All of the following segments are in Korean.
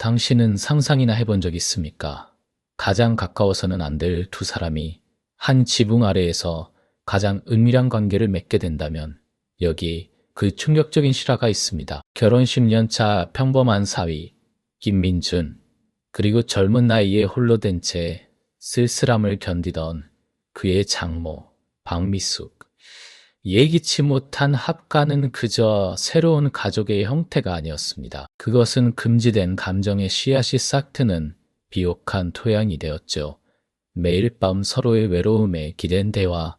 당신은 상상이나 해본 적 있습니까? 가장 가까워서는 안 될 두 사람이 한 지붕 아래에서 가장 은밀한 관계를 맺게 된다면 여기 그 충격적인 실화가 있습니다. 결혼 10년 차 평범한 사위 김민준, 그리고 젊은 나이에 홀로 된 채 쓸쓸함을 견디던 그의 장모 박미숙. 예기치 못한 합가는 그저 새로운 가족의 형태가 아니었습니다. 그것은 금지된 감정의 씨앗이 싹트는 비옥한 토양이 되었죠. 매일 밤 서로의 외로움에 기댄 대화,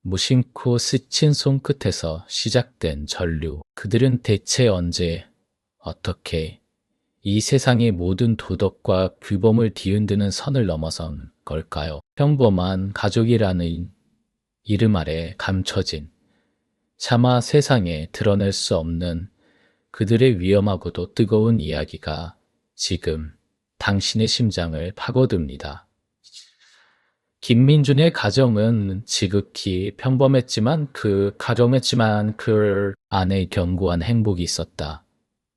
무심코 스친 손끝에서 시작된 전류. 그들은 대체 언제, 어떻게 이 세상의 모든 도덕과 규범을 뒤흔드는 선을 넘어선 걸까요? 평범한 가족이라는 이름 아래 감춰진, 차마 세상에 드러낼 수 없는 그들의 위험하고도 뜨거운 이야기가 지금 당신의 심장을 파고듭니다. 김민준의 가정은 지극히 평범했지만 그 안에 견고한 행복이 있었다.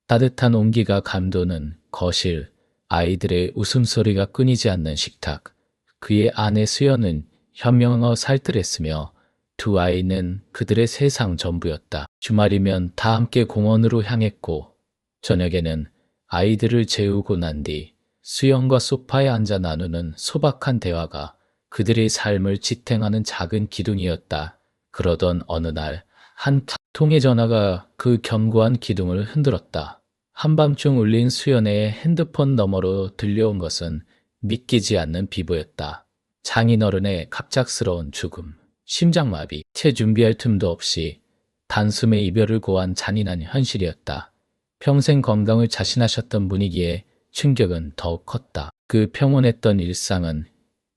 따뜻한 온기가 감도는 거실, 아이들의 웃음소리가 끊이지 않는 식탁, 그의 아내 수연은 현명하고 살뜰했으며 두 아이는 그들의 세상 전부였다. 주말이면 다 함께 공원으로 향했고 저녁에는 아이들을 재우고 난 뒤 수연과 소파에 앉아 나누는 소박한 대화가 그들의 삶을 지탱하는 작은 기둥이었다. 그러던 어느 날 한 통의 전화가 그 견고한 기둥을 흔들었다. 한밤중 울린 수연의 핸드폰 너머로 들려온 것은 믿기지 않는 비보였다. 장인어른의 갑작스러운 죽음, 심장마비, 채 준비할 틈도 없이 단숨에 이별을 고한 잔인한 현실이었다. 평생 건강을 자신하셨던 분위기에 충격은 더욱 컸다. 그 평온했던 일상은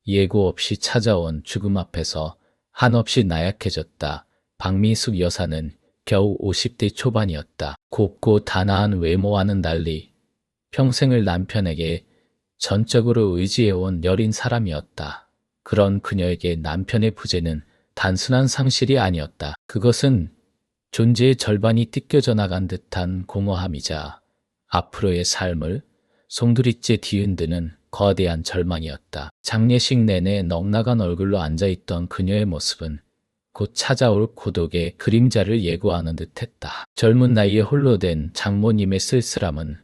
예고 없이 찾아온 죽음 앞에서 한없이 나약해졌다. 박미숙 여사는 겨우 50대 초반이었다. 곱고 단아한 외모와는 달리 평생을 남편에게 전적으로 의지해온 여린 사람이었다. 그런 그녀에게 남편의 부재는 단순한 상실이 아니었다. 그것은 존재의 절반이 띠껴져 나간 듯한 공허함이자 앞으로의 삶을 송두리째 뒤흔드는 거대한 절망이었다. 장례식 내내 넉나간 얼굴로 앉아있던 그녀의 모습은 곧 찾아올 고독의 그림자를 예고하는 듯했다. 젊은 나이에 홀로 된 장모님의 쓸쓸함은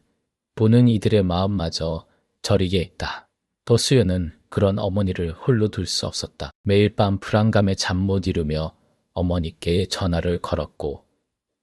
보는 이들의 마음마저 저리게 했다. 더 수연은 그런 어머니를 홀로 둘 수 없었다. 매일 밤 불안감에 잠 못 이루며 어머니께 전화를 걸었고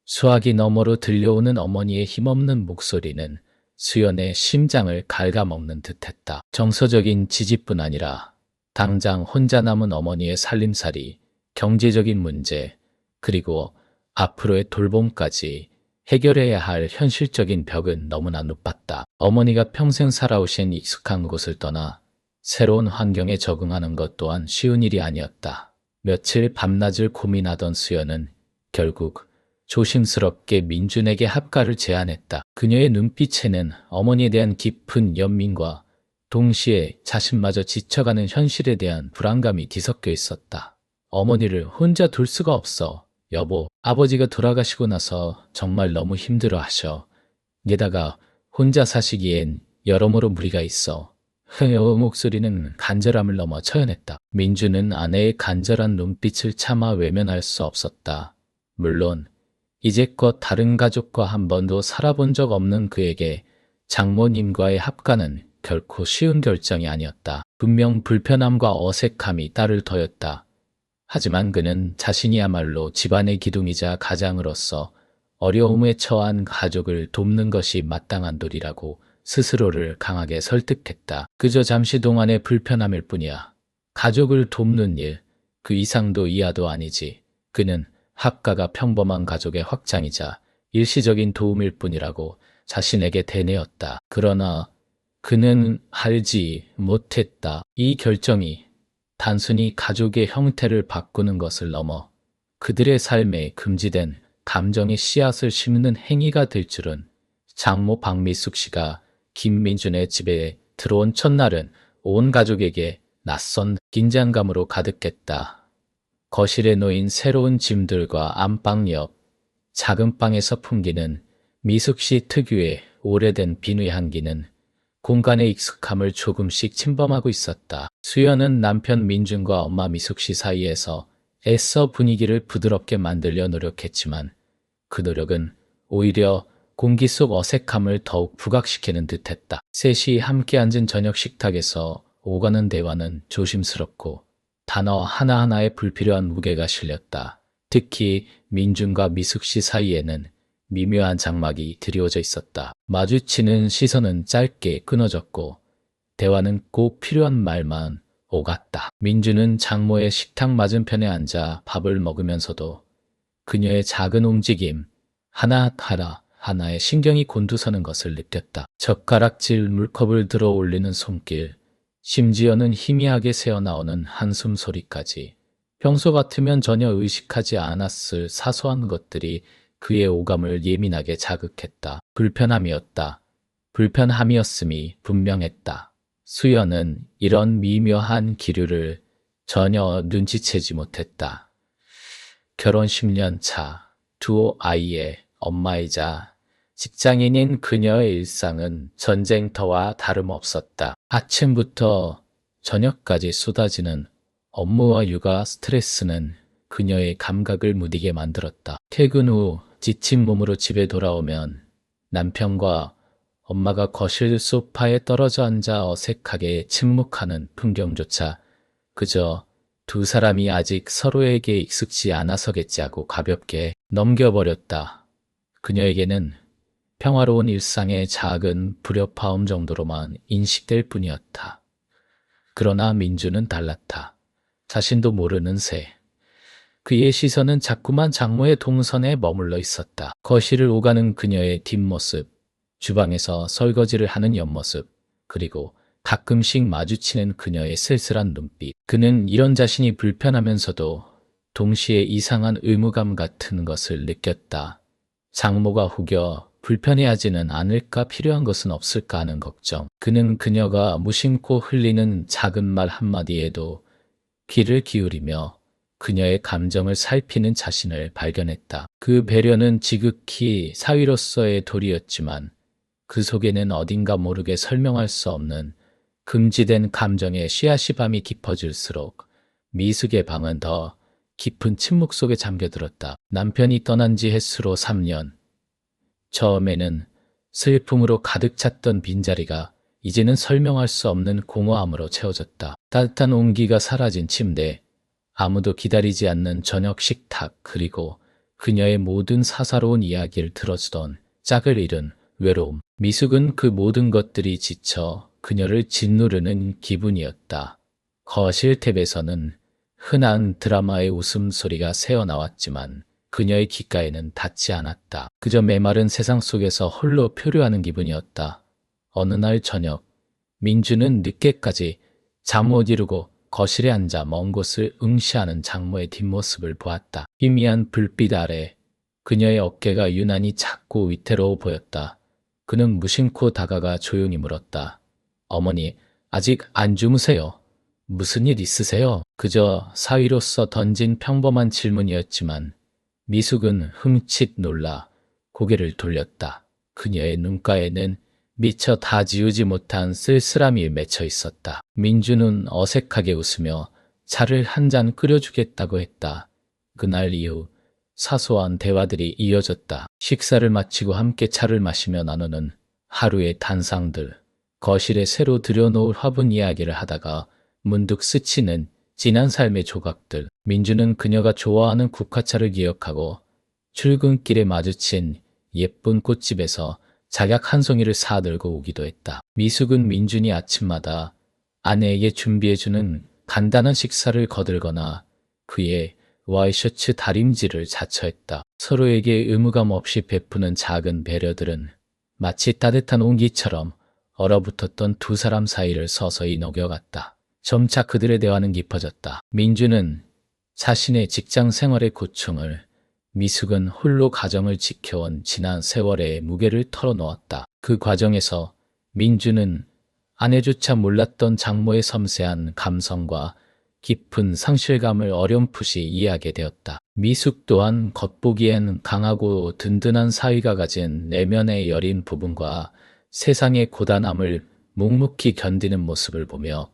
수화기 너머로 들려오는 어머니의 힘없는 목소리는 수연의 심장을 갉아먹는 듯했다. 정서적인 지지뿐 아니라 당장 혼자 남은 어머니의 살림살이, 경제적인 문제, 그리고 앞으로의 돌봄까지 해결해야 할 현실적인 벽은 너무나 높았다. 어머니가 평생 살아오신 익숙한 곳을 떠나 새로운 환경에 적응하는 것 또한 쉬운 일이 아니었다. 며칠 밤낮을 고민하던 수연은 결국 조심스럽게 민준에게 합가를 제안했다. 그녀의 눈빛에는 어머니에 대한 깊은 연민과 동시에 자신마저 지쳐가는 현실에 대한 불안감이 뒤섞여 있었다. 어머니를 혼자 둘 수가 없어. 여보, 아버지가 돌아가시고 나서 정말 너무 힘들어 하셔. 게다가 혼자 사시기엔 여러모로 무리가 있어. 목소리는 간절함을 넘어 처연했다. 민주는 아내의 간절한 눈빛을 차마 외면할 수 없었다. 물론 이제껏 다른 가족과 한 번도 살아본 적 없는 그에게 장모님과의 합가는 결코 쉬운 결정이 아니었다. 분명 불편함과 어색함이 따를 터였다. 하지만 그는 자신이야말로 집안의 기둥이자 가장으로서 어려움에 처한 가족을 돕는 것이 마땅한 도리라고 스스로를 강하게 설득했다. 그저 잠시 동안의 불편함일 뿐이야. 가족을 돕는 일, 그 이상도 이하도 아니지. 그는 합가가 평범한 가족의 확장이자 일시적인 도움일 뿐이라고 자신에게 되뇌었다. 그러나 그는 알지 못했다. 이 결정이 단순히 가족의 형태를 바꾸는 것을 넘어 그들의 삶에 금지된 감정의 씨앗을 심는 행위가 될 줄은. 장모 박미숙 씨가 김민준의 집에 들어온 첫날은 온 가족에게 낯선 긴장감으로 가득했다. 거실에 놓인 새로운 짐들과 안방 옆 작은 방에서 풍기는 미숙 씨 특유의 오래된 비누의 향기는 공간의 익숙함을 조금씩 침범하고 있었다. 수연은 남편 민준과 엄마 미숙 씨 사이에서 애써 분위기를 부드럽게 만들려 노력했지만 그 노력은 오히려 공기 속 어색함을 더욱 부각시키는 듯했다. 셋이 함께 앉은 저녁 식탁에서 오가는 대화는 조심스럽고 단어 하나하나에 불필요한 무게가 실렸다. 특히 민준과 미숙 씨 사이에는 미묘한 장막이 드리워져 있었다. 마주치는 시선은 짧게 끊어졌고 대화는 꼭 필요한 말만 오갔다. 민준은 장모의 식탁 맞은편에 앉아 밥을 먹으면서도 그녀의 작은 움직임 하나하나에 신경이 곤두서는 것을 느꼈다. 젓가락질 물컵을 들어 올리는 손길, 심지어는 희미하게 새어나오는 한숨 소리까지 평소 같으면 전혀 의식하지 않았을 사소한 것들이 그의 오감을 예민하게 자극했다. 불편함이었음이 분명했다. 수연은 이런 미묘한 기류를 전혀 눈치채지 못했다. 결혼 10년 차, 두 아이의 엄마이자 직장인인 그녀의 일상은 전쟁터와 다름없었다. 아침부터 저녁까지 쏟아지는 업무와 육아 스트레스는 그녀의 감각을 무디게 만들었다. 퇴근 후 지친 몸으로 집에 돌아오면 남편과 엄마가 거실 소파에 떨어져 앉아 어색하게 침묵하는 풍경조차 그저 두 사람이 아직 서로에게 익숙지 않아서겠지 하고 가볍게 넘겨버렸다. 그녀에게는 평화로운 일상의 작은 불협화음 정도로만 인식될 뿐이었다. 그러나 민주는 달랐다. 자신도 모르는 새. 그의 시선은 자꾸만 장모의 동선에 머물러 있었다. 거실을 오가는 그녀의 뒷모습, 주방에서 설거지를 하는 옆모습, 그리고 가끔씩 마주치는 그녀의 쓸쓸한 눈빛. 그는 이런 자신이 불편하면서도 동시에 이상한 의무감 같은 것을 느꼈다. 장모가 혹여 불편해하지는 않을까, 필요한 것은 없을까 하는 걱정. 그는 그녀가 무심코 흘리는 작은 말 한마디에도 귀를 기울이며 그녀의 감정을 살피는 자신을 발견했다. 그 배려는 지극히 사위로서의 도리였지만 그 속에는 어딘가 모르게 설명할 수 없는 금지된 감정의 씨앗이 밤이 깊어질수록 미숙의 방은 더 깊은 침묵 속에 잠겨들었다. 남편이 떠난 지 햇수로 3년. 처음에는 슬픔으로 가득 찼던 빈자리가 이제는 설명할 수 없는 공허함으로 채워졌다. 따뜻한 온기가 사라진 침대, 아무도 기다리지 않는 저녁 식탁, 그리고 그녀의 모든 사사로운 이야기를 들어주던 짝을 잃은 외로움. 미숙은 그 모든 것들이 지쳐 그녀를 짓누르는 기분이었다. 거실 탭에서는 흔한 드라마의 웃음소리가 새어나왔지만 그녀의 귓가에는 닿지 않았다. 그저 메마른 세상 속에서 홀로 표류하는 기분이었다. 어느 날 저녁, 민주는 늦게까지 잠 못 이루고 거실에 앉아 먼 곳을 응시하는 장모의 뒷모습을 보았다. 희미한 불빛 아래 그녀의 어깨가 유난히 작고 위태로워 보였다. 그는 무심코 다가가 조용히 물었다. 어머니, 아직 안 주무세요? 무슨 일 있으세요? 그저 사위로서 던진 평범한 질문이었지만 미숙은 흠칫 놀라 고개를 돌렸다. 그녀의 눈가에는 미처 다 지우지 못한 쓸쓸함이 맺혀 있었다. 민주는 어색하게 웃으며 차를 한 잔 끓여주겠다고 했다. 그날 이후 사소한 대화들이 이어졌다. 식사를 마치고 함께 차를 마시며 나누는 하루의 단상들, 거실에 새로 들여놓을 화분 이야기를 하다가 문득 스치는 지난 삶의 조각들. 민주는 그녀가 좋아하는 국화차를 기억하고 출근길에 마주친 예쁜 꽃집에서 작약 한 송이를 사들고 오기도 했다. 미숙은 민준이 아침마다 아내에게 준비해주는 간단한 식사를 거들거나 그의 와이셔츠 다림질을 자처했다. 서로에게 의무감 없이 베푸는 작은 배려들은 마치 따뜻한 온기처럼 얼어붙었던 두 사람 사이를 서서히 녹여갔다. 점차 그들의 대화는 깊어졌다. 민주는 자신의 직장 생활의 고충을, 미숙은 홀로 가정을 지켜온 지난 세월의 무게를 털어놓았다. 그 과정에서 민주는 아내조차 몰랐던 장모의 섬세한 감성과 깊은 상실감을 어렴풋이 이해하게 되었다. 미숙 또한 겉보기엔 강하고 든든한 사위가 가진 내면의 여린 부분과 세상의 고단함을 묵묵히 견디는 모습을 보며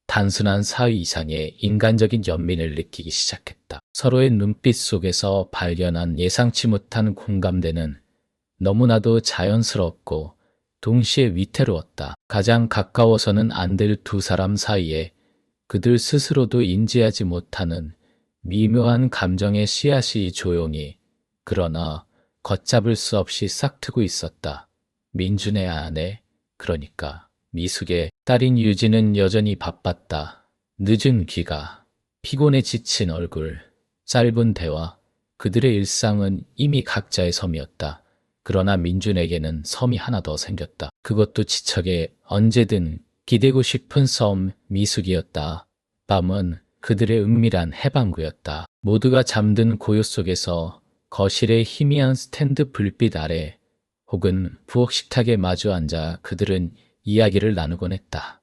단순한 사위 이상의 인간적인 연민을 느끼기 시작했다. 서로의 눈빛 속에서 발견한 예상치 못한 공감대는 너무나도 자연스럽고 동시에 위태로웠다. 가장 가까워서는 안 될 두 사람 사이에 그들 스스로도 인지하지 못하는 미묘한 감정의 씨앗이 조용히 그러나 걷잡을 수 없이 싹트고 있었다. 민준의 아내, 그러니까 미숙의 딸인 유진은 여전히 바빴다. 늦은 귀가, 피곤에 지친 얼굴, 짧은 대화, 그들의 일상은 이미 각자의 섬이었다. 그러나 민준에게는 섬이 하나 더 생겼다. 그것도 지척에 언제든 기대고 싶은 섬 미숙이었다. 밤은 그들의 은밀한 해방구였다. 모두가 잠든 고요 속에서 거실의 희미한 스탠드 불빛 아래 혹은 부엌 식탁에 마주 앉아 그들은 이야기를 나누곤 했다.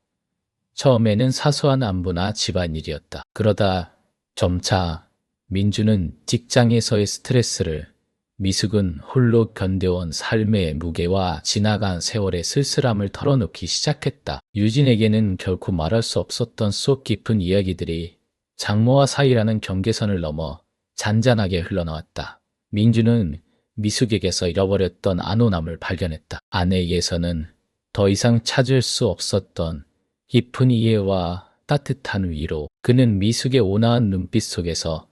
처음에는 사소한 안부나 집안일이었다. 그러다 점차 민주는 직장에서의 스트레스를, 미숙은 홀로 견뎌온 삶의 무게와 지나간 세월의 쓸쓸함을 털어놓기 시작했다. 유진에게는 결코 말할 수 없었던 속 깊은 이야기들이 장모와 사이라는 경계선을 넘어 잔잔하게 흘러나왔다. 민주는 미숙에게서 잃어버렸던 안온함을 발견했다. 아내에게서는 더 이상 찾을 수 없었던 깊은 이해와 따뜻한 위로. 그는 미숙의 온화한 눈빛 속에서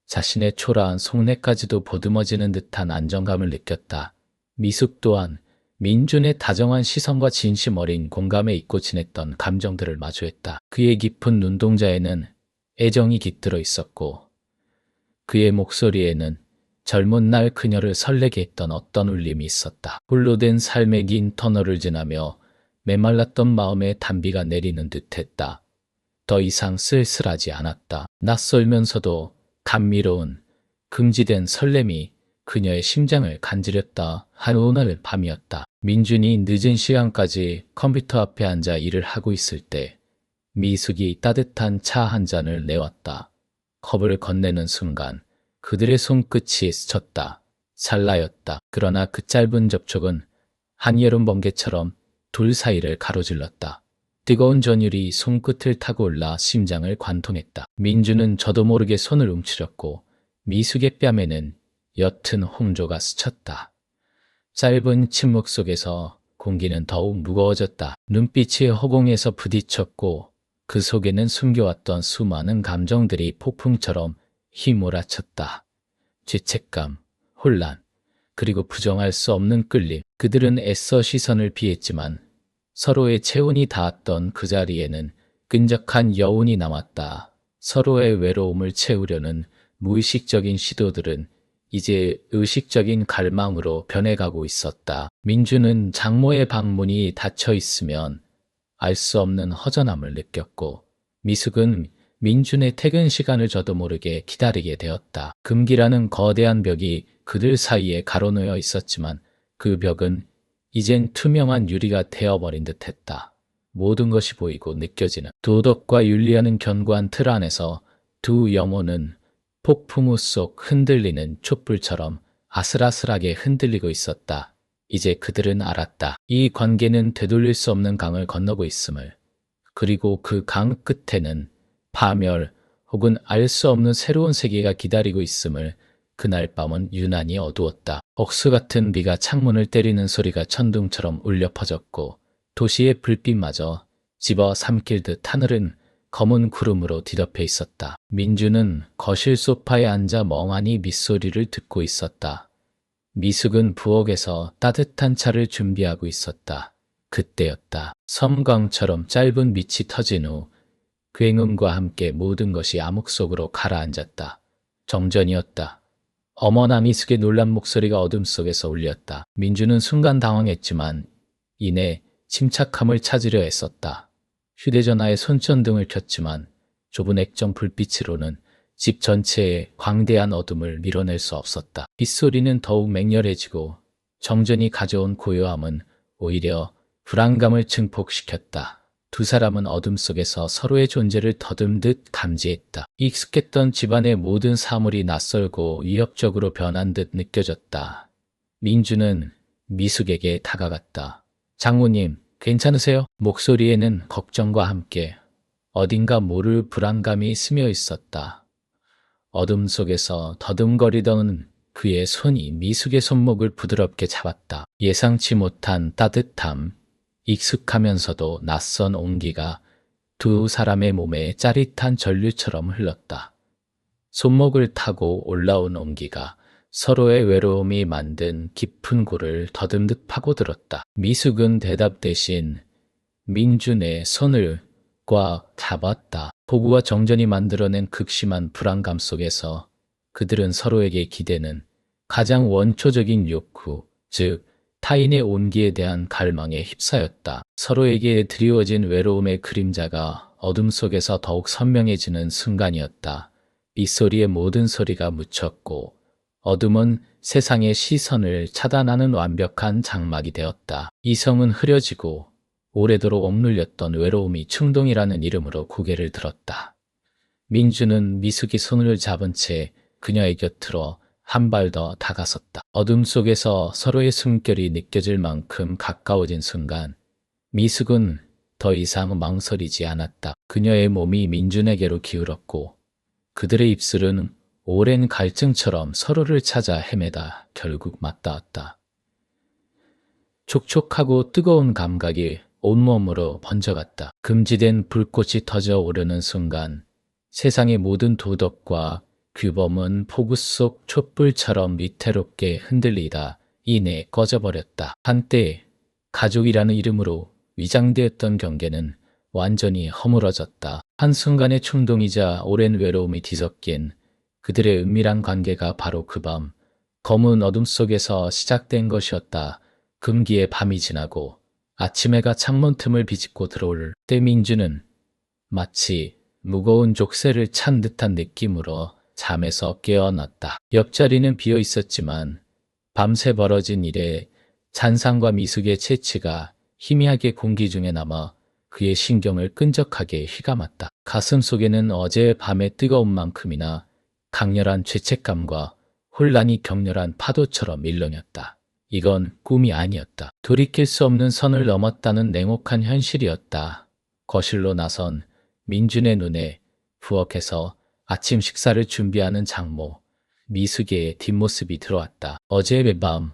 자신의 초라한 속내까지도 보듬어지는 듯한 안정감을 느꼈다. 미숙 또한 민준의 다정한 시선과 진심 어린 공감에 잊고 지냈던 감정들을 마주했다. 그의 깊은 눈동자에는 애정이 깃들어 있었고 그의 목소리에는 젊은 날 그녀를 설레게 했던 어떤 울림이 있었다. 홀로 된 삶의 긴 터널을 지나며 메말랐던 마음에 단비가 내리는 듯했다. 더 이상 쓸쓸하지 않았다. 낯설면서도 감미로운 금지된 설렘이 그녀의 심장을 간지렸다. 한 오늘 밤이었다. 민준이 늦은 시간까지 컴퓨터 앞에 앉아 일을 하고 있을 때 미숙이 따뜻한 차 한 잔을 내왔다. 컵을 건네는 순간 그들의 손끝이 스쳤다. 찰나였다. 그러나 그 짧은 접촉은 한여름 번개처럼 둘 사이를 가로질렀다. 뜨거운 전율이 손끝을 타고 올라 심장을 관통했다. 민주는 저도 모르게 손을 움츠렸고 미숙의 뺨에는 옅은 홍조가 스쳤다. 짧은 침묵 속에서 공기는 더욱 무거워졌다. 눈빛이 허공에서 부딪혔고 그 속에는 숨겨왔던 수많은 감정들이 폭풍처럼 휘몰아쳤다. 죄책감, 혼란, 그리고 부정할 수 없는 끌림. 그들은 애써 시선을 피했지만 서로의 체온이 닿았던 그 자리에는 끈적한 여운이 남았다. 서로의 외로움을 채우려는 무의식적인 시도들은 이제 의식적인 갈망으로 변해가고 있었다. 민주는 장모의 방문이 닫혀 있으면 알 수 없는 허전함을 느꼈고 미숙은 민준의 퇴근 시간을 저도 모르게 기다리게 되었다. 금기라는 거대한 벽이 그들 사이에 가로놓여 있었지만 그 벽은 이젠 투명한 유리가 되어버린 듯했다. 모든 것이 보이고 느껴지는 도덕과 윤리하는 견고한 틀 안에서 두 영혼은 폭풍우 속 흔들리는 촛불처럼 아슬아슬하게 흔들리고 있었다. 이제 그들은 알았다. 이 관계는 되돌릴 수 없는 강을 건너고 있음을. 그리고 그 강 끝에는 파멸 혹은 알 수 없는 새로운 세계가 기다리고 있음을. 그날 밤은 유난히 어두웠다. 억수 같은 비가 창문을 때리는 소리가 천둥처럼 울려 퍼졌고 도시의 불빛마저 집어 삼킬 듯 하늘은 검은 구름으로 뒤덮여 있었다. 민주는 거실 소파에 앉아 멍하니 밑소리를 듣고 있었다. 미숙은 부엌에서 따뜻한 차를 준비하고 있었다. 그때였다. 섬광처럼 짧은 빛이 터진 후 굉음과 함께 모든 것이 암흑 속으로 가라앉았다. 정전이었다. 어머나 미숙의 놀란 목소리가 어둠 속에서 울렸다. 민주는 순간 당황했지만 이내 침착함을 찾으려 애썼다. 휴대전화에 손전등을 켰지만 좁은 액정 불빛으로는 집 전체의 광대한 어둠을 밀어낼 수 없었다. 빗소리는 더욱 맹렬해지고 정전이 가져온 고요함은 오히려 불안감을 증폭시켰다. 두 사람은 어둠 속에서 서로의 존재를 더듬듯 감지했다. 익숙했던 집안의 모든 사물이 낯설고 위협적으로 변한 듯 느껴졌다. 민주는 미숙에게 다가갔다. 장모님, 괜찮으세요? 목소리에는 걱정과 함께 어딘가 모를 불안감이 스며 있었다. 어둠 속에서 더듬거리던 그의 손이 미숙의 손목을 부드럽게 잡았다. 예상치 못한 따뜻함, 익숙하면서도 낯선 온기가 두 사람의 몸에 짜릿한 전류처럼 흘렀다. 손목을 타고 올라온 온기가 서로의 외로움이 만든 깊은 골을 더듬듯 파고들었다. 미숙은 대답 대신 민준의 손을 꽉 잡았다. 폭우와 정전이 만들어낸 극심한 불안감 속에서 그들은 서로에게 기대는 가장 원초적인 욕구, 즉 타인의 온기에 대한 갈망에 휩싸였다. 서로에게 드리워진 외로움의 그림자가 어둠 속에서 더욱 선명해지는 순간이었다. 빗소리에 모든 소리가 묻혔고 어둠은 세상의 시선을 차단하는 완벽한 장막이 되었다. 이성은 흐려지고 오래도록 억눌렸던 외로움이 충동이라는 이름으로 고개를 들었다. 민주는 미숙이 손을 잡은 채 그녀의 곁으로 한 발 더 다가섰다. 어둠 속에서 서로의 숨결이 느껴질 만큼 가까워진 순간 미숙은 더 이상 망설이지 않았다. 그녀의 몸이 민준에게로 기울었고 그들의 입술은 오랜 갈증처럼 서로를 찾아 헤매다 결국 맞닿았다. 촉촉하고 뜨거운 감각이 온몸으로 번져갔다. 금지된 불꽃이 터져 오르는 순간 세상의 모든 도덕과 규범은 폭우 속 촛불처럼 위태롭게 흔들리다 이내 꺼져버렸다. 한때 가족이라는 이름으로 위장되었던 경계는 완전히 허물어졌다. 한순간의 충동이자 오랜 외로움이 뒤섞인 그들의 은밀한 관계가 바로 그 밤 검은 어둠 속에서 시작된 것이었다. 금기의 밤이 지나고 아침 해가 창문 틈을 비집고 들어올 때 민주는 마치 무거운 족쇄를 찬 듯한 느낌으로 잠에서 깨어났다. 옆자리는 비어 있었지만 밤새 벌어진 일에 잔상과 미숙의 채취가 희미하게 공기 중에 남아 그의 신경을 끈적하게 휘감았다. 가슴 속에는 어제 밤의 뜨거운 만큼이나 강렬한 죄책감과 혼란이 격렬한 파도처럼 일렁였다. 이건 꿈이 아니었다. 돌이킬 수 없는 선을 넘었다는 냉혹한 현실이었다. 거실로 나선 민준의 눈에 부엌에서 아침 식사를 준비하는 장모, 미숙의 뒷모습이 들어왔다. 어제의 밤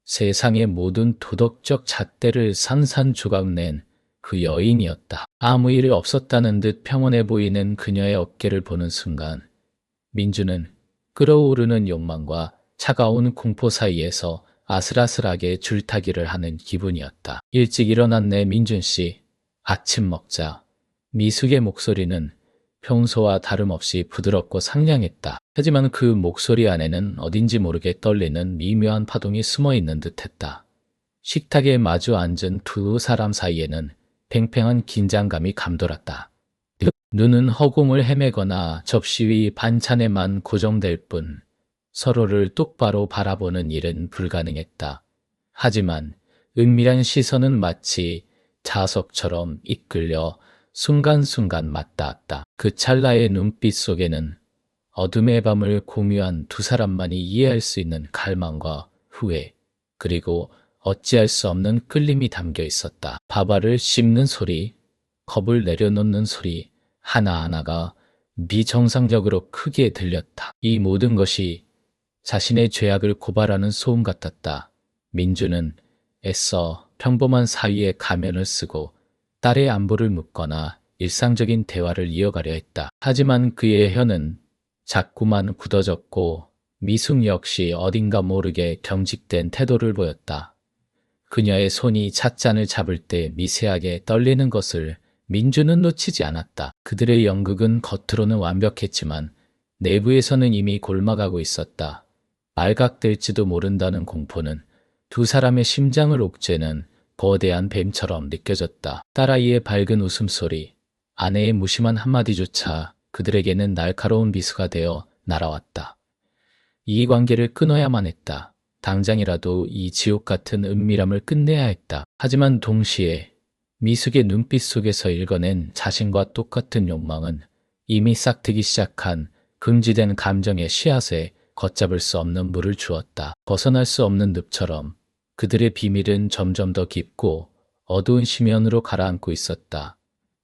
세상의 모든 도덕적 잣대를 산산조각 낸 그 여인이었다. 아무 일 없었다는 듯 평온해 보이는 그녀의 어깨를 보는 순간 민주는 끓어오르는 욕망과 차가운 공포 사이에서 아슬아슬하게 줄타기를 하는 기분이었다. 일찍 일어났네 민준씨. 아침 먹자. 미숙의 목소리는 평소와 다름없이 부드럽고 상냥했다. 하지만 그 목소리 안에는 어딘지 모르게 떨리는 미묘한 파동이 숨어있는 듯했다. 식탁에 마주 앉은 두 사람 사이에는 팽팽한 긴장감이 감돌았다. 눈은 허공을 헤매거나 접시 위 반찬에만 고정될 뿐 서로를 똑바로 바라보는 일은 불가능했다. 하지만 은밀한 시선은 마치 자석처럼 이끌려 순간순간 맞닿았다. 그 찰나의 눈빛 속에는 어둠의 밤을 공유한 두 사람만이 이해할 수 있는 갈망과 후회, 그리고 어찌할 수 없는 끌림이 담겨 있었다. 밥알을 씹는 소리, 컵을 내려놓는 소리 하나하나가 비정상적으로 크게 들렸다. 이 모든 것이 자신의 죄악을 고발하는 소음 같았다. 민주는 애써 평범한 사위의 가면을 쓰고 딸의 안부를 묻거나 일상적인 대화를 이어가려 했다. 하지만 그의 혀는 자꾸만 굳어졌고 미숙 역시 어딘가 모르게 경직된 태도를 보였다. 그녀의 손이 찻잔을 잡을 때 미세하게 떨리는 것을 민주는 놓치지 않았다. 그들의 연극은 겉으로는 완벽했지만 내부에서는 이미 골마가고 있었다. 말각될지도 모른다는 공포는 두 사람의 심장을 옥죄는 거대한 뱀처럼 느껴졌다. 딸아이의 밝은 웃음소리, 아내의 무심한 한마디조차 그들에게는 날카로운 비수가 되어 날아왔다. 이 관계를 끊어야만 했다. 당장이라도 이 지옥 같은 은밀함을 끝내야 했다. 하지만 동시에 미숙의 눈빛 속에서 읽어낸 자신과 똑같은 욕망은 이미 싹트기 시작한 금지된 감정의 씨앗에 걷잡을 수 없는 물을 주었다. 벗어날 수 없는 늪처럼 그들의 비밀은 점점 더 깊고 어두운 심연으로 가라앉고 있었다.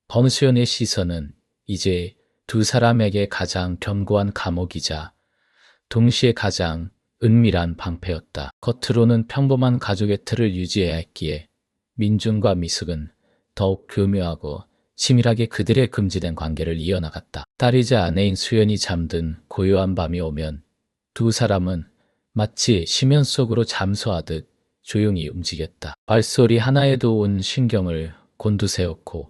범수연의 시선은 이제 두 사람에게 가장 견고한 감옥이자 동시에 가장 은밀한 방패였다. 겉으로는 평범한 가족의 틀을 유지해야 했기에 민준과 미숙은 더욱 교묘하고 치밀하게 그들의 금지된 관계를 이어나갔다. 딸이자 아내인 수연이 잠든 고요한 밤이 오면 두 사람은 마치 심연 속으로 잠수하듯 조용히 움직였다. 발소리 하나에도 온 신경을 곤두세웠고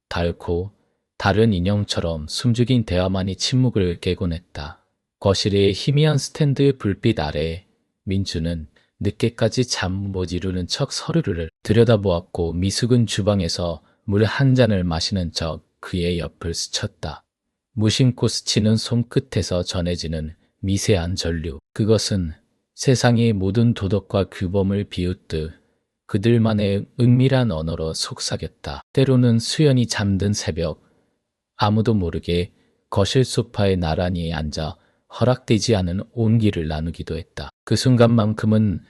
닳고 다른 인형처럼 숨죽인 대화만이 침묵을 깨곤 했다. 거실의 희미한 스탠드의 불빛 아래 민주는 늦게까지 잠 못 이루는 척 서류를 들여다보았고 미숙은 주방에서 물 한 잔을 마시는 척 그의 옆을 스쳤다. 무심코 스치는 손끝에서 전해지는 미세한 전류. 그것은 세상의 모든 도덕과 규범을 비웃듯 그들만의 은밀한 언어로 속삭였다. 때로는 수연이 잠든 새벽, 아무도 모르게 거실 소파에 나란히 앉아 허락되지 않은 온기를 나누기도 했다. 그 순간만큼은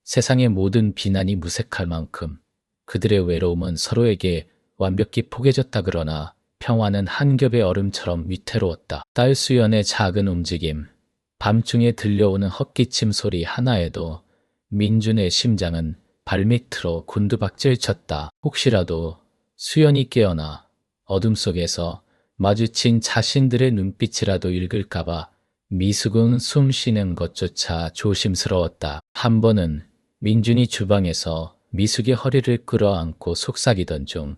세상의 모든 비난이 무색할 만큼 그들의 외로움은 서로에게 완벽히 포개졌다. 그러나 평화는 한 겹의 얼음처럼 위태로웠다. 딸 수연의 작은 움직임, 밤중에 들려오는 헛기침 소리 하나에도 민준의 심장은 발밑으로 곤두박질 쳤다. 혹시라도 수연이 깨어나 어둠 속에서 마주친 자신들의 눈빛이라도 읽을까봐 미숙은 숨 쉬는 것조차 조심스러웠다. 한 번은 민준이 주방에서 미숙의 허리를 끌어안고 속삭이던 중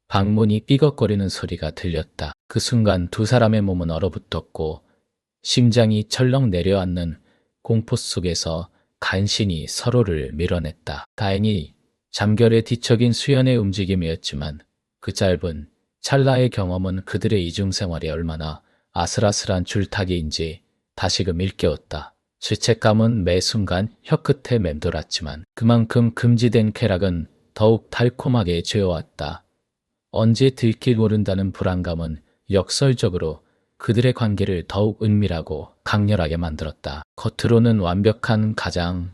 방문이 삐걱거리는 소리가 들렸다. 그 순간 두 사람의 몸은 얼어붙었고 심장이 철렁 내려앉는 공포 속에서 간신히 서로를 밀어냈다. 다행히 잠결에 뒤척인 수연의 움직임이었지만 그 짧은 찰나의 경험은 그들의 이중생활이 얼마나 아슬아슬한 줄타기인지 다시금 일깨웠다. 죄책감은 매 순간 혀끝에 맴돌았지만 그만큼 금지된 쾌락은 더욱 달콤하게 죄어왔다. 언제 들킬 모른다는 불안감은 역설적으로 그들의 관계를 더욱 은밀하고 강렬하게 만들었다. 겉으로는 완벽한 가장,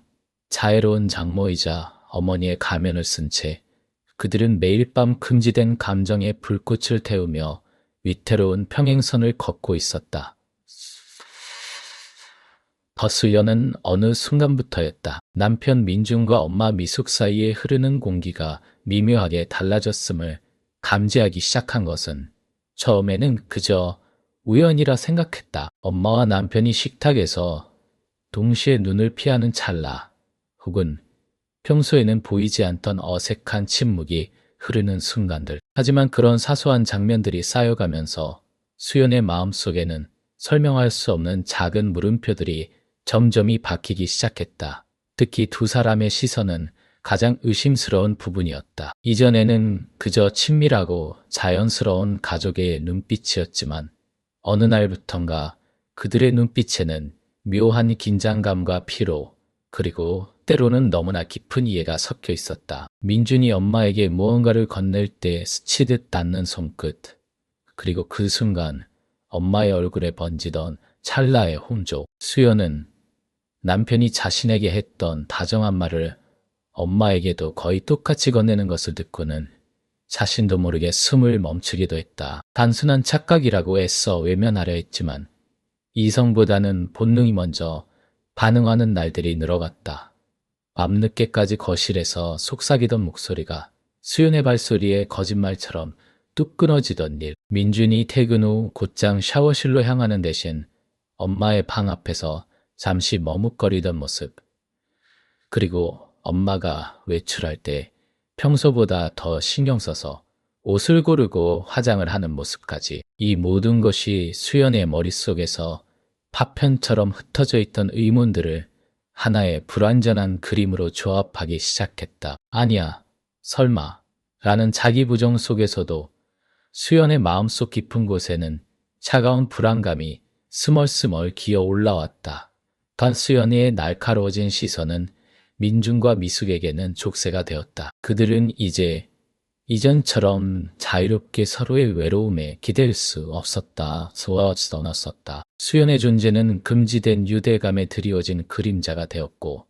자애로운 장모이자 어머니의 가면을 쓴 채 그들은 매일 밤 금지된 감정의 불꽃을 태우며 위태로운 평행선을 걷고 있었다. 허수연은 어느 순간부터였다. 남편 민준과 엄마 미숙 사이에 흐르는 공기가 미묘하게 달라졌음을 감지하기 시작한 것은 처음에는 그저 우연이라 생각했다. 엄마와 남편이 식탁에서 동시에 눈을 피하는 찰나, 혹은 평소에는 보이지 않던 어색한 침묵이 흐르는 순간들. 하지만 그런 사소한 장면들이 쌓여가면서 수연의 마음속에는 설명할 수 없는 작은 물음표들이 점점이 박히기 시작했다. 특히 두 사람의 시선은 가장 의심스러운 부분이었다. 이전에는 그저 친밀하고 자연스러운 가족의 눈빛이었지만 어느 날부턴가 그들의 눈빛에는 묘한 긴장감과 피로, 그리고 때로는 너무나 깊은 이해가 섞여 있었다. 민준이 엄마에게 무언가를 건넬 때 스치듯 닿는 손끝, 그리고 그 순간 엄마의 얼굴에 번지던 찰나의 홍조. 수연은 남편이 자신에게 했던 다정한 말을 엄마에게도 거의 똑같이 건네는 것을 듣고는 자신도 모르게 숨을 멈추기도 했다. 단순한 착각이라고 애써 외면하려 했지만 이성보다는 본능이 먼저 반응하는 날들이 늘어갔다. 밤늦게까지 거실에서 속삭이던 목소리가 수연의 발소리에 거짓말처럼 뚝 끊어지던 일. 민준이 퇴근 후 곧장 샤워실로 향하는 대신 엄마의 방 앞에서 잠시 머뭇거리던 모습. 그리고 엄마가 외출할 때 평소보다 더 신경 써서 옷을 고르고 화장을 하는 모습까지. 이 모든 것이 수연의 머릿속에서 파편처럼 흩어져 있던 의문들을 하나의 불완전한 그림으로 조합하기 시작했다. 아니야, 설마 라는 자기 부정 속에서도 수연의 마음속 깊은 곳에는 차가운 불안감이 스멀스멀 기어 올라왔다. 수연의 날카로워진 시선은 민준과 미숙에게는 족쇄가 되었다. 그들은 이제 이전처럼 자유롭게 서로의 외로움에 기댈 수 없었다. 소화했었다. 수연의 존재는 금지된 유대감에 드리워진 그림자가 되었고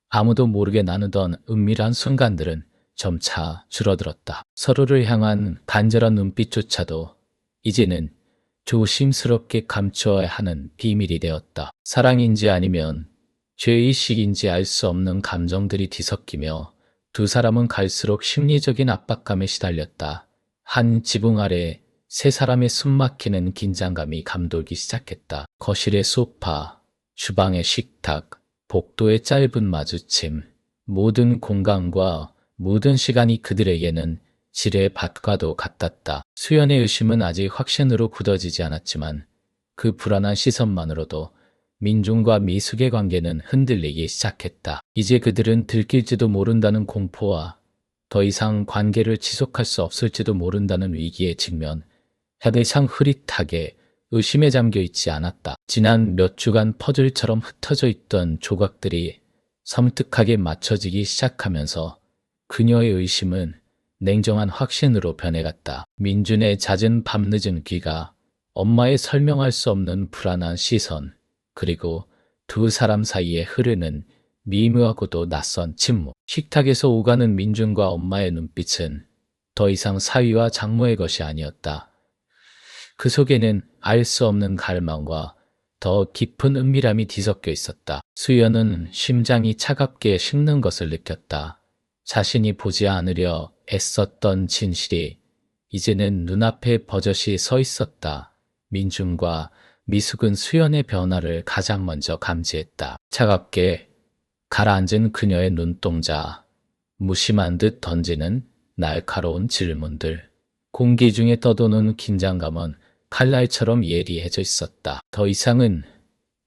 아무도 모르게 나누던 은밀한 순간들은 점차 줄어들었다. 서로를 향한 간절한 눈빛조차도 이제는 조심스럽게 감추어야 하는 비밀이 되었다. 사랑인지 아니면 죄의식인지 알 수 없는 감정들이 뒤섞이며 두 사람은 갈수록 심리적인 압박감에 시달렸다. 한 지붕 아래 세 사람의 숨막히는 긴장감이 감돌기 시작했다. 거실의 소파, 주방의 식탁, 복도의 짧은 마주침, 모든 공간과 모든 시간이 그들에게는 지뢰의 밭과도 같았다. 수연의 의심은 아직 확신으로 굳어지지 않았지만 그 불안한 시선만으로도 민중과 미숙의 관계는 흔들리기 시작했다. 이제 그들은 들킬지도 모른다는 공포와 더 이상 관계를 지속할 수 없을지도 모른다는 위기에 직면해 더 이상 흐릿하게 의심에 잠겨 있지 않았다. 지난 몇 주간 퍼즐처럼 흩어져 있던 조각들이 섬뜩하게 맞춰지기 시작하면서 그녀의 의심은 냉정한 확신으로 변해갔다. 민준의 잦은 밤늦은 귀가, 엄마의 설명할 수 없는 불안한 시선, 그리고 두 사람 사이에 흐르는 미묘하고도 낯선 침묵. 식탁에서 오가는 민준과 엄마의 눈빛은 더 이상 사위와 장모의 것이 아니었다. 그 속에는 알 수 없는 갈망과 더 깊은 은밀함이 뒤섞여 있었다. 수연은 심장이 차갑게 식는 것을 느꼈다. 자신이 보지 않으려 애썼던 진실이 이제는 눈앞에 버젓이 서 있었다. 민준과 미숙은 수연의 변화를 가장 먼저 감지했다. 차갑게 가라앉은 그녀의 눈동자, 무심한 듯 던지는 날카로운 질문들, 공기 중에 떠도는 긴장감은 칼날처럼 예리해져 있었다. 더 이상은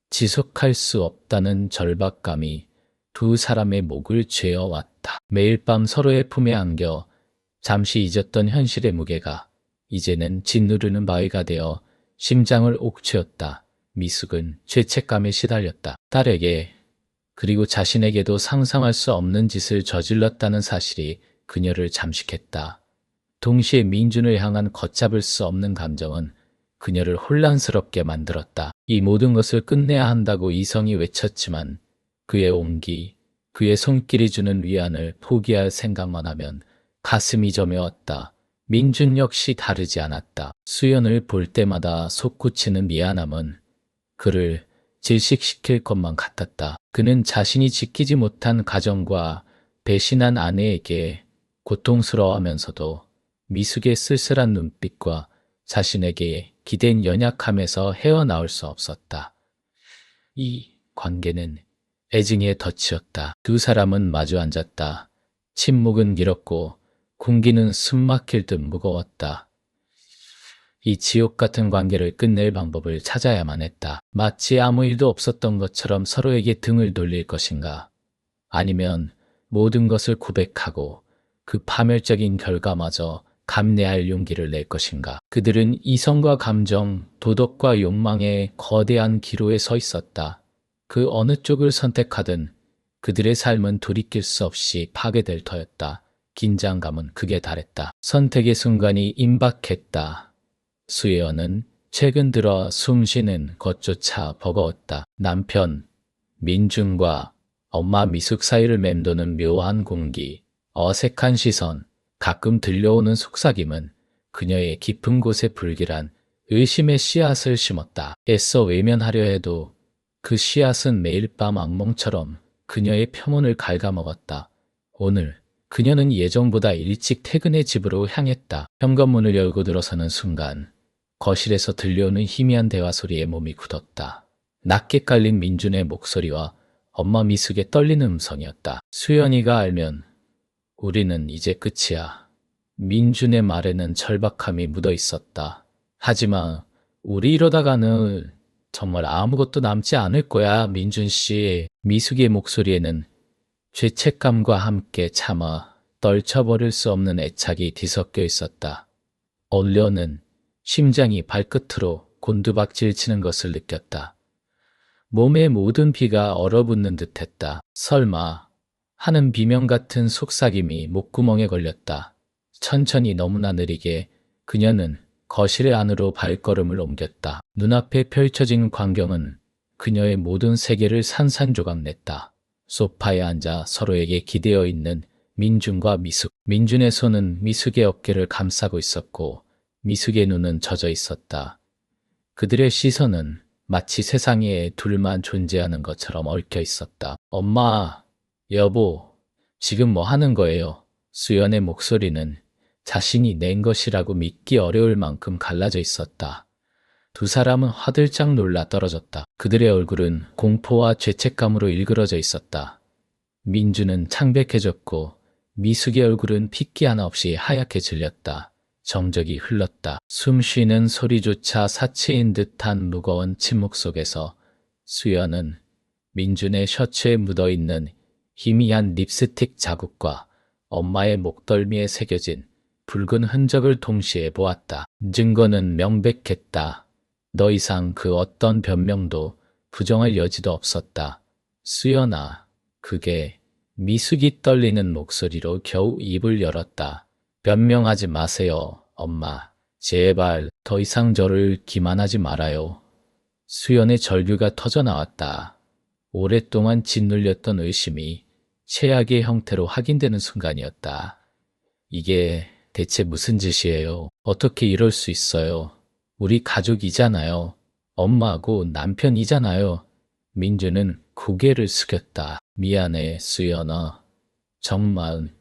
지속할 수 없다는 절박감이 두 사람의 목을 죄어왔다. 매일 밤 서로의 품에 안겨 잠시 잊었던 현실의 무게가 이제는 짓누르는 바위가 되어 심장을 옥죄었다. 미숙은 죄책감에 시달렸다. 딸에게 그리고 자신에게도 상상할 수 없는 짓을 저질렀다는 사실이 그녀를 잠식했다. 동시에 민준을 향한 걷잡을 수 없는 감정은 그녀를 혼란스럽게 만들었다. 이 모든 것을 끝내야 한다고 이성이 외쳤지만 그의 온기, 그의 손길이 주는 위안을 포기할 생각만 하면 가슴이 저며왔다. 민준 역시 다르지 않았다. 수연을 볼 때마다 솟구치는 미안함은 그를 질식시킬 것만 같았다. 그는 자신이 지키지 못한 가정과 배신한 아내에게 고통스러워하면서도 미숙의 쓸쓸한 눈빛과 자신에게 기댄 연약함에서 헤어나올 수 없었다. 이 관계는 애증의 덫이었다. 두 사람은 마주 앉았다. 침묵은 길었고 공기는 숨막힐 듯 무거웠다. 이 지옥 같은 관계를 끝낼 방법을 찾아야만 했다. 마치 아무 일도 없었던 것처럼 서로에게 등을 돌릴 것인가? 아니면 모든 것을 고백하고 그 파멸적인 결과마저 감내할 용기를 낼 것인가? 그들은 이성과 감정, 도덕과 욕망의 거대한 기로에 서 있었다. 그 어느 쪽을 선택하든 그들의 삶은 돌이킬 수 없이 파괴될 터였다. 긴장감은 극에 달했다. 선택의 순간이 임박했다. 수연은 최근 들어 숨쉬는 것조차 버거웠다. 남편 민준과 엄마 미숙 사이를 맴도는 묘한 공기, 어색한 시선, 가끔 들려오는 속삭임은 그녀의 깊은 곳에 불길한 의심의 씨앗을 심었다. 애써 외면하려 해도 그 씨앗은 매일 밤 악몽처럼 그녀의 표문을 갉아먹었다. 오늘 그녀는 예정보다 일찍 퇴근해 집으로 향했다. 현관문을 열고 들어서는 순간 거실에서 들려오는 희미한 대화 소리에 몸이 굳었다. 낮게 깔린 민준의 목소리와 엄마 미숙의 떨리는 음성이었다. 수연이가 알면 우리는 이제 끝이야. 민준의 말에는 절박함이 묻어 있었다. 하지만 우리 이러다가는 정말 아무것도 남지 않을 거야, 민준 씨. 미숙의 목소리에는 죄책감과 함께 차마 떨쳐버릴 수 없는 애착이 뒤섞여 있었다. 얼려는 심장이 발끝으로 곤두박질 치는 것을 느꼈다. 몸의 모든 피가 얼어붙는 듯했다. 설마 하는 비명 같은 속삭임이 목구멍에 걸렸다. 천천히 너무나 느리게 그녀는 거실 안으로 발걸음을 옮겼다. 눈앞에 펼쳐진 광경은 그녀의 모든 세계를 산산조각 냈다. 소파에 앉아 서로에게 기대어 있는 민준과 미숙. 민준의 손은 미숙의 어깨를 감싸고 있었고 미숙의 눈은 젖어 있었다. 그들의 시선은 마치 세상에 둘만 존재하는 것처럼 얽혀 있었다. 엄마, 여보, 지금 뭐 하는 거예요? 수연의 목소리는 자신이 낸 것이라고 믿기 어려울 만큼 갈라져 있었다. 두 사람은 화들짝 놀라 떨어졌다. 그들의 얼굴은 공포와 죄책감으로 일그러져 있었다. 민주는 창백해졌고 미숙의 얼굴은 핏기 하나 없이 하얗게 질렸다. 정적이 흘렀다. 숨 쉬는 소리조차 사치인 듯한 무거운 침묵 속에서 수연은 민준의 셔츠에 묻어있는 희미한 립스틱 자국과 엄마의 목덜미에 새겨진 붉은 흔적을 동시에 보았다. 증거는 명백했다. 더 이상 그 어떤 변명도 부정할 여지도 없었다. 수연아, 그게 미숙이 떨리는 목소리로 겨우 입을 열었다. 변명하지 마세요, 엄마. 제발 더 이상 저를 기만하지 말아요. 수연의 절규가 터져나왔다. 오랫동안 짓눌렸던 의심이 최악의 형태로 확인되는 순간이었다. 이게 대체 무슨 짓이에요? 어떻게 이럴 수 있어요? 우리 가족이잖아요. 엄마하고 남편이잖아요. 민주는 고개를 숙였다. 미안해, 수연아. 정말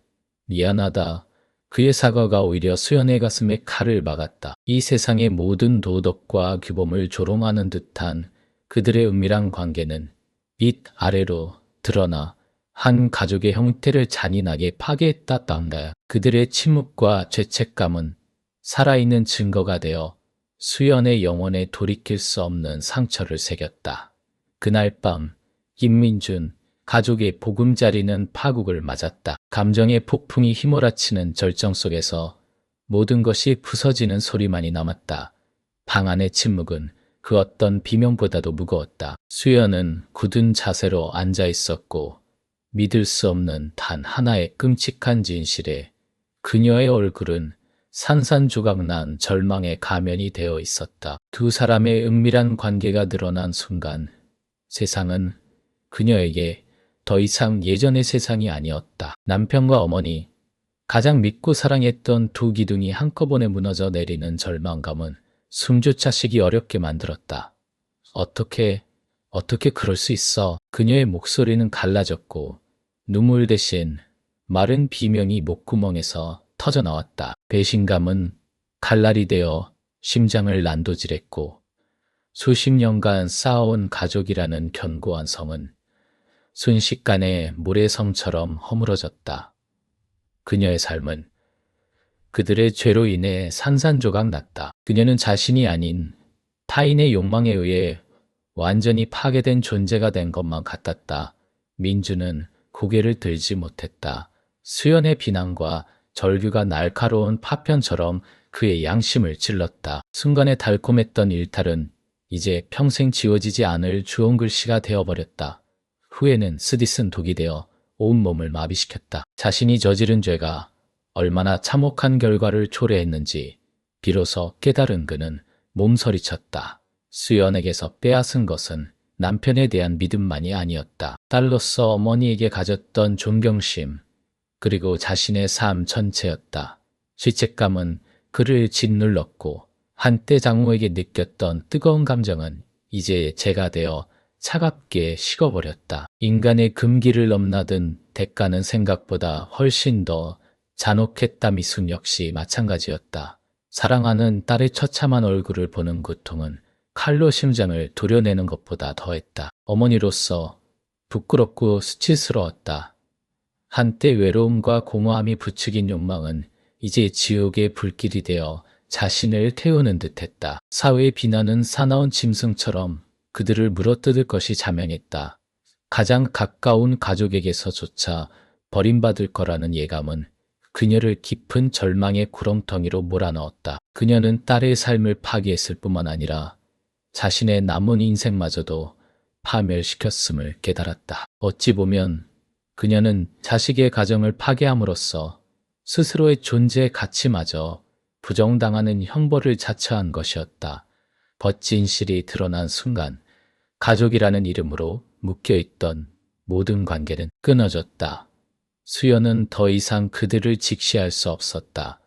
미안하다. 그의 사과가 오히려 수연의 가슴에 칼을 박았다. 이 세상의 모든 도덕과 규범을 조롱하는 듯한 그들의 은밀한 관계는 밑 아래로 드러나 한 가족의 형태를 잔인하게 파괴했다던가. 그들의 침묵과 죄책감은 살아있는 증거가 되어 수연의 영혼에 돌이킬 수 없는 상처를 새겼다. 그날 밤 김민준 가족의 보금자리는 파국을 맞았다. 감정의 폭풍이 휘몰아치는 절정 속에서 모든 것이 부서지는 소리만이 남았다. 방 안의 침묵은 그 어떤 비명보다도 무거웠다. 수연은 굳은 자세로 앉아 있었고 믿을 수 없는 단 하나의 끔찍한 진실에 그녀의 얼굴은 산산조각난 절망의 가면이 되어 있었다. 두 사람의 은밀한 관계가 드러난 순간 세상은 그녀에게 더 이상 예전의 세상이 아니었다. 남편과 어머니, 가장 믿고 사랑했던 두 기둥이 한꺼번에 무너져 내리는 절망감은 숨조차 쉬기 어렵게 만들었다. 어떻게 그럴 수 있어? 그녀의 목소리는 갈라졌고 눈물 대신 마른 비명이 목구멍에서 터져나왔다. 배신감은 칼날이 되어 심장을 난도질했고 수십 년간 쌓아온 가족이라는 견고한 성은 순식간에 모래성처럼 허물어졌다. 그녀의 삶은 그들의 죄로 인해 산산조각 났다. 그녀는 자신이 아닌 타인의 욕망에 의해 완전히 파괴된 존재가 된 것만 같았다. 민주는 고개를 들지 못했다. 수연의 비난과 절규가 날카로운 파편처럼 그의 양심을 찔렀다. 순간의 달콤했던 일탈은 이제 평생 지워지지 않을 주홍 글씨가 되어버렸다. 후회는 쓰디쓴 독이 되어 온몸을 마비시켰다. 자신이 저지른 죄가 얼마나 참혹한 결과를 초래했는지 비로소 깨달은 그는 몸서리쳤다. 수연에게서 빼앗은 것은 남편에 대한 믿음만이 아니었다. 딸로서 어머니에게 가졌던 존경심, 그리고 자신의 삶 전체였다. 죄책감은 그를 짓눌렀고 한때 장모에게 느꼈던 뜨거운 감정은 이제 죄가 되어 차갑게 식어버렸다. 인간의 금기를 넘나든 대가는 생각보다 훨씬 더 잔혹했다. 미숙 역시 마찬가지였다. 사랑하는 딸의 처참한 얼굴을 보는 고통은 칼로 심장을 도려내는 것보다 더했다. 어머니로서 부끄럽고 수치스러웠다. 한때 외로움과 공허함이 부추긴 욕망은 이제 지옥의 불길이 되어 자신을 태우는 듯했다. 사회의 비난은 사나운 짐승처럼 그들을 물어뜯을 것이 자명했다. 가장 가까운 가족에게서조차 버림받을 거라는 예감은 그녀를 깊은 절망의 구렁텅이로 몰아넣었다. 그녀는 딸의 삶을 파괴했을 뿐만 아니라 자신의 남은 인생마저도 파멸시켰음을 깨달았다. 어찌 보면 그녀는 자식의 가정을 파괴함으로써 스스로의 존재의 가치마저 부정당하는 형벌을 자처한 것이었다. 벗진실이 드러난 순간 가족이라는 이름으로 묶여있던 모든 관계는 끊어졌다. 수연은 더 이상 그들을 직시할 수 없었다.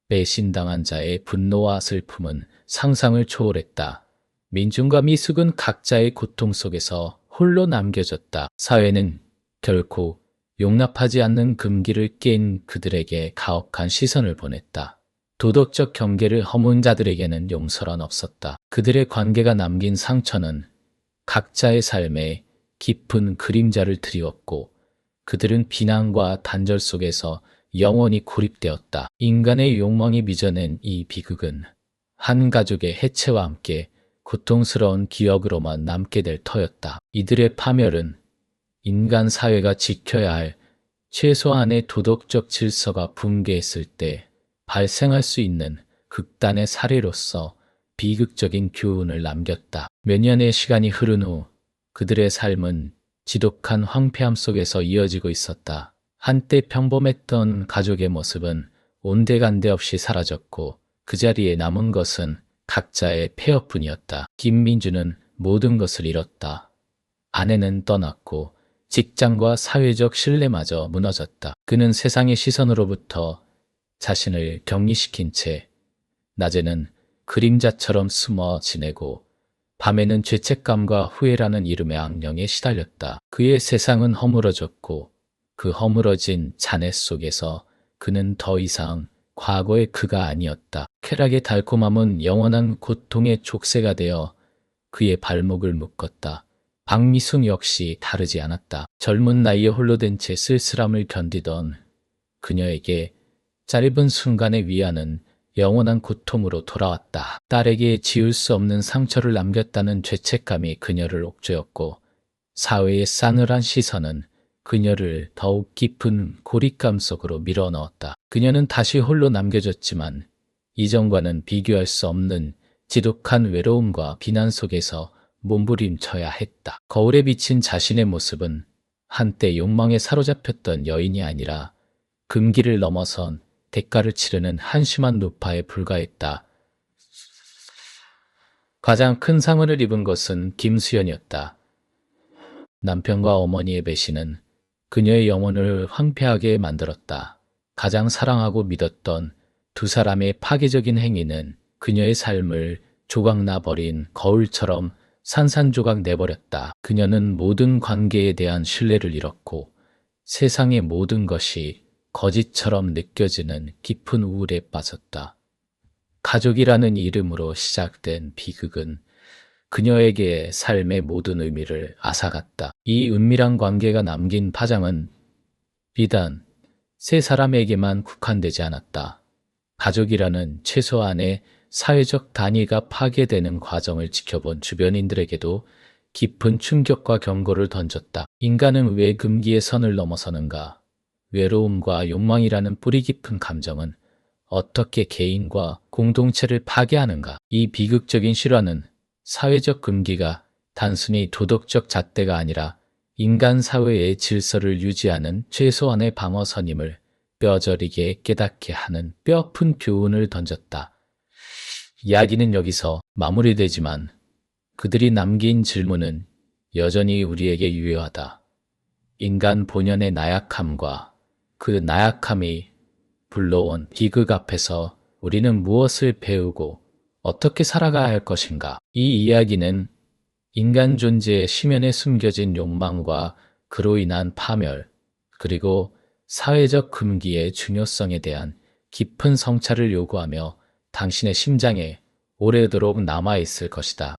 배신당한 자의 분노와 슬픔은 상상을 초월했다. 민중과 미숙은 각자의 고통 속에서 홀로 남겨졌다. 사회는 결코 용납하지 않는 금기를 깬 그들에게 가혹한 시선을 보냈다. 도덕적 경계를 허문 자들에게는 용서란 없었다. 그들의 관계가 남긴 상처는 각자의 삶에 깊은 그림자를 드리웠고 그들은 비난과 단절 속에서 영원히 고립되었다. 인간의 욕망이 빚어낸 이 비극은 한 가족의 해체와 함께 고통스러운 기억으로만 남게 될 터였다. 이들의 파멸은 인간 사회가 지켜야 할 최소한의 도덕적 질서가 붕괴했을 때 발생할 수 있는 극단의 사례로서 비극적인 교훈을 남겼다. 몇 년의 시간이 흐른 후 그들의 삶은 지독한 황폐함 속에서 이어지고 있었다. 한때 평범했던 가족의 모습은 온데간데 없이 사라졌고 그 자리에 남은 것은 각자의 폐허뿐이었다. 김민주는 모든 것을 잃었다. 아내는 떠났고 직장과 사회적 신뢰마저 무너졌다. 그는 세상의 시선으로부터 자신을 격리시킨 채 낮에는 그림자처럼 숨어 지내고 밤에는 죄책감과 후회라는 이름의 악령에 시달렸다. 그의 세상은 허물어졌고 그 허물어진 잔해 속에서 그는 더 이상 과거의 그가 아니었다. 쾌락의 달콤함은 영원한 고통의 족쇄가 되어 그의 발목을 묶었다. 박미숙 역시 다르지 않았다. 젊은 나이에 홀로 된 채 쓸쓸함을 견디던 그녀에게 짧은 순간의 위안은 영원한 고통으로 돌아왔다. 딸에게 지울 수 없는 상처를 남겼다는 죄책감이 그녀를 옥죄었고 사회의 싸늘한 시선은 그녀를 더욱 깊은 고립감 속으로 밀어넣었다. 그녀는 다시 홀로 남겨졌지만 이전과는 비교할 수 없는 지독한 외로움과 비난 속에서 몸부림쳐야 했다. 거울에 비친 자신의 모습은 한때 욕망에 사로잡혔던 여인이 아니라 금기를 넘어선 대가를 치르는 한심한 노파에 불과했다. 가장 큰 상흔을 입은 것은 김수연이었다. 남편과 어머니의 배신은 그녀의 영혼을 황폐하게 만들었다. 가장 사랑하고 믿었던 두 사람의 파괴적인 행위는 그녀의 삶을 조각나버린 거울처럼 산산조각 내버렸다. 그녀는 모든 관계에 대한 신뢰를 잃었고 세상의 모든 것이 거짓처럼 느껴지는 깊은 우울에 빠졌다. 가족이라는 이름으로 시작된 비극은 그녀에게 삶의 모든 의미를 앗아갔다. 이 은밀한 관계가 남긴 파장은 비단 세 사람에게만 국한되지 않았다. 가족이라는 최소한의 사회적 단위가 파괴되는 과정을 지켜본 주변인들에게도 깊은 충격과 경고를 던졌다. 인간은 왜 금기의 선을 넘어서는가? 외로움과 욕망이라는 뿌리 깊은 감정은 어떻게 개인과 공동체를 파괴하는가? 이 비극적인 실화는 사회적 금기가 단순히 도덕적 잣대가 아니라 인간 사회의 질서를 유지하는 최소한의 방어선임을 뼈저리게 깨닫게 하는 뼈아픈 교훈을 던졌다. 이야기는 여기서 마무리되지만 그들이 남긴 질문은 여전히 우리에게 유효하다. 인간 본연의 나약함과 그 나약함이 불러온 비극 앞에서 우리는 무엇을 배우고 어떻게 살아가야 할 것인가? 이 이야기는 인간 존재의 심연에 숨겨진 욕망과 그로 인한 파멸, 그리고 사회적 금기의 중요성에 대한 깊은 성찰을 요구하며 당신의 심장에 오래도록 남아있을 것이다.